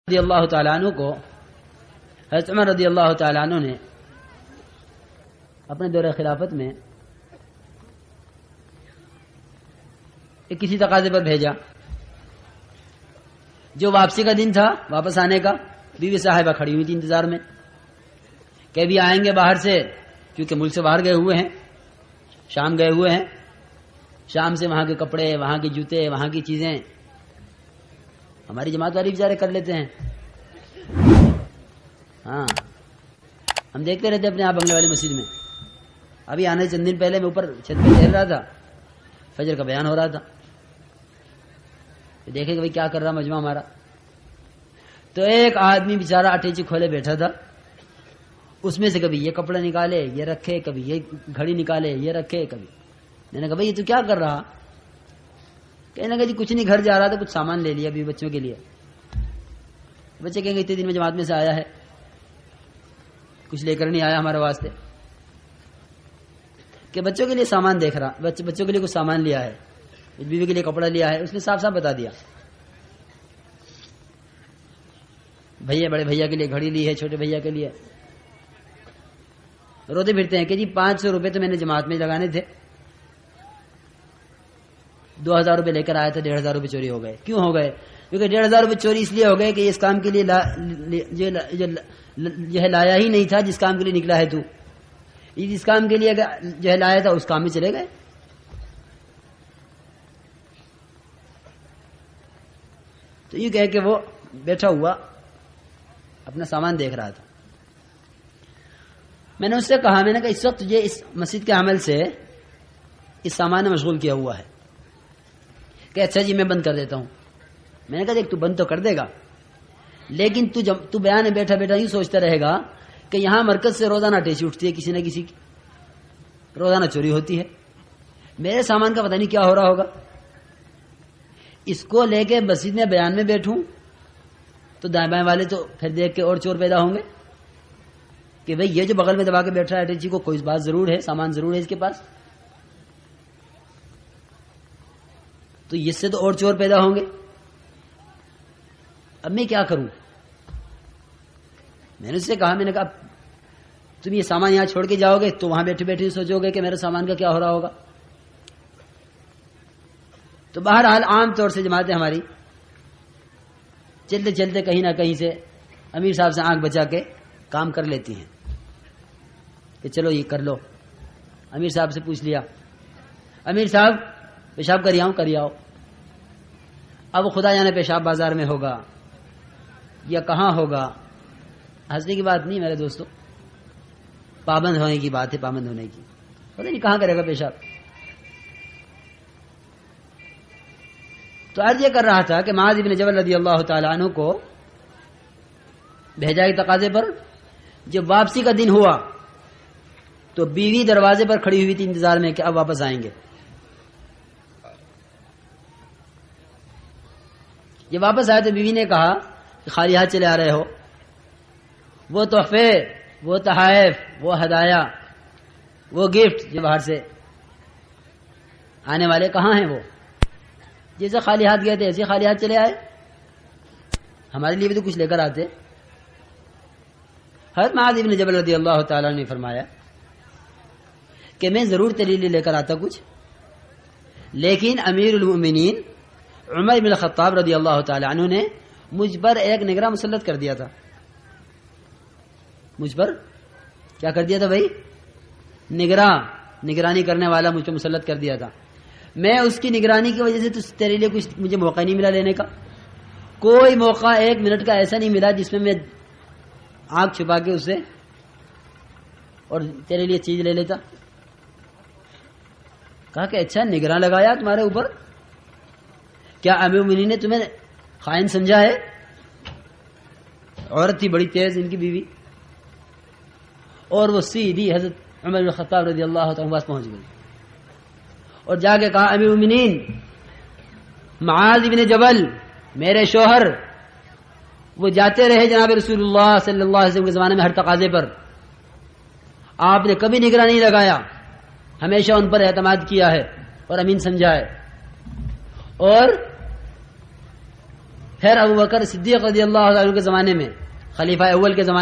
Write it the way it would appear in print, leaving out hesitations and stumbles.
رضی اللہ تعالیٰ عنہ کو حضرت عمر رضی اللہ تعالیٰ عنہ نے اپنے دور خلافت میں کسی تقاضے پر بھیجا. جو واپسی کا دن تھا، واپس آنے کا، بیوی صاحبہ کھڑی ہوئی تھی انتظار میں کہ بھی آئیں گے باہر سے، کیونکہ ملک سے باہر گئے ہوئے ہیں، شام گئے ہوئے ہیں. شام سے وہاں کے کپڑے، وہاں کے جوتے، وہاں کی چیزیں ہماری جماعت والی بیچارے کر لیتے ہیں. ہاں، ہم دیکھتے رہتے اپنے آپ بنگلے والی مسجد میں. ابھی آنے چند دن پہلے میں اوپر چھت پہ ٹہل رہا تھا، فجر کا بیان ہو رہا تھا، دیکھے کہ بھائی کیا کر رہا مجمع ہمارا. تو ایک آدمی بیچارہ اٹیچی کھولے بیٹھا تھا، اس میں سے کبھی یہ کپڑے نکالے یہ رکھے، کبھی یہ گھڑی نکالے یہ رکھے. کبھی میں نے کہا بھائی یہ تو کیا کر رہا؟ کہنے لگا جی کچھ نہیں، گھر جا رہا تھا، کچھ سامان لے لیا ابھی بچوں کے لیے. بچے کہیں گے اتنے دن میں جماعت میں سے آیا ہے، کچھ لے کر نہیں آیا ہمارے واسطے. کہ بچوں کے لیے سامان دیکھ رہا، بچوں کے لیے کچھ سامان لیا ہے، بیوی کے لیے کپڑا لیا ہے. اس نے صاف صاف بتا دیا، بھیا بڑے بھیا کے لیے گھڑی لی ہے، چھوٹے بھیا کے لیے. روتے پھرتے ہیں کہ جی 500 روپے تو میں نے جماعت میں لگانے تھے، 2000 روپے لے کر آیا تھا، 1500 روپے چوری ہو گئے. کیوں ہو گئے؟ کیونکہ 1500 روپے چوری اس لیے ہو گئے کہ اس کام کے لیے جو ہے لایا ہی نہیں تھا، جس کام کے لیے نکلا ہے تو. جس کام کے لیے جو ہے لایا تھا اس کام میں چلے گئے. تو یہ کہہ کہ وہ بیٹھا ہوا اپنا سامان دیکھ رہا تھا. میں نے اس سے کہا، میں نے کہا اس وقت تجھے اس مسجد کے عمل سے اس سامان نے مشغول کیا ہوا ہے. کہ اچھا جی میں بند کر دیتا ہوں. میں نے کہا دیکھ تو بند تو کر دے گا، لیکن تو بیان میں بیٹھا بیٹھا ہی سوچتا رہے گا کہ یہاں مرکز سے روزانہ ٹیچی اٹھتی ہے، کسی نہ کسی کی روزانہ چوری ہوتی ہے، میرے سامان کا پتہ نہیں کیا ہو رہا ہوگا. اس کو لے کے مسجد میں بیان میں بیٹھوں تو دائیں بائیں والے تو پھر دیکھ کے اور چور پیدا ہوں گے کہ بھئی یہ جو بغل میں دبا کے بیٹھ رہا ہے اٹیچی کو، کوئی بات ضرور ہے، سامان ضرور ہے اس کے پاس. تو اس سے تو اور چور پیدا ہوں گے. اب میں کیا کروں؟ میں نے اس سے کہا، میں نے کہا تم یہ سامان یہاں چھوڑ کے جاؤ گے تو وہاں بیٹھے بیٹھے سوچو گے کہ میرے سامان کا کیا ہو رہا ہوگا. تو بہرحال عام طور سے جماعتیں ہماری چلتے چلتے کہیں نہ کہیں سے امیر صاحب سے آنکھ بچا کے کام کر لیتی ہیں کہ چلو یہ کر لو. امیر صاحب سے پوچھ لیا، امیر صاحب پیشاب کر آؤ. اب خدا جانے پیشاب بازار میں ہوگا یا کہاں ہوگا. ہنسنے کی بات نہیں میرے دوستوں، پابند ہونے کی بات ہے، پابند ہونے کی. پتہ نہیں کہاں کرے گا پیشاب. تو عرض یہ کر رہا تھا کہ معاذ بن جبل رضی اللہ تعالیٰ عنہ کو بھیجا کے تقاضے پر جب واپسی کا دن ہوا تو بیوی دروازے پر کھڑی ہوئی تھی انتظار میں کہ اب واپس آئیں گے. جب واپس آئے تو بیوی نے کہا کہ خالی ہاتھ چلے آ رہے ہو، وہ تحفے، وہ تحائف، وہ ہدایہ، وہ گفٹ جو باہر سے آنے والے کہاں ہیں؟ وہ جیسے خالی ہاتھ گئے تھے ایسے خالی ہاتھ چلے آئے. ہمارے لیے بھی تو کچھ لے کر آتے. حضرت معاذ بن جبل رضی اللہ تعالیٰ نے فرمایا کہ میں ضرور تیرے لیے لے کر آتا کچھ، لیکن امیر المؤمنین عمر بن الخطاب رضی اللہ تعالیٰ عنہ نے مجھ پر ایک نگراں مسلط کر دیا تھا. مجھ پر کیا کر دیا تھا بھائی؟ نگرانی کرنے والا مجھ پر مسلط کر دیا تھا. میں اس کی نگرانی کی وجہ سے تو تیرے لیے کچھ مجھے موقع نہیں ملا لینے کا. کوئی موقع 1 منٹ کا ایسا نہیں ملا جس میں آنکھ چھپا کے اسے اور تیرے لیے چیز لے لیتا. کہا کہ اچھا نگراں لگایا تمہارے اوپر، کیا امیر المؤمنین نے تمہیں خائن سمجھا ہے؟ عورت تھی بڑی تیز ان کی بیوی، اور وہ سیدھی حضرت عمر بن خطاب رضی اللہ عنہ کے پاس پہنچ گئی اور جا کے کہا امیر المؤمنین معاذ بن جبل میرے شوہر وہ جاتے رہے جناب رسول اللہ صلی اللہ علیہ وسلم کے زمانے میں ہر تقاضے پر، آپ نے کبھی نگراں نہیں لگایا، ہمیشہ ان پر اعتماد کیا ہے اور امین سمجھا ہے. اور پھر ابو بکر صدیق رضی اللہ عنہ کے زمانے میں، خلیفہ اول کے زمانے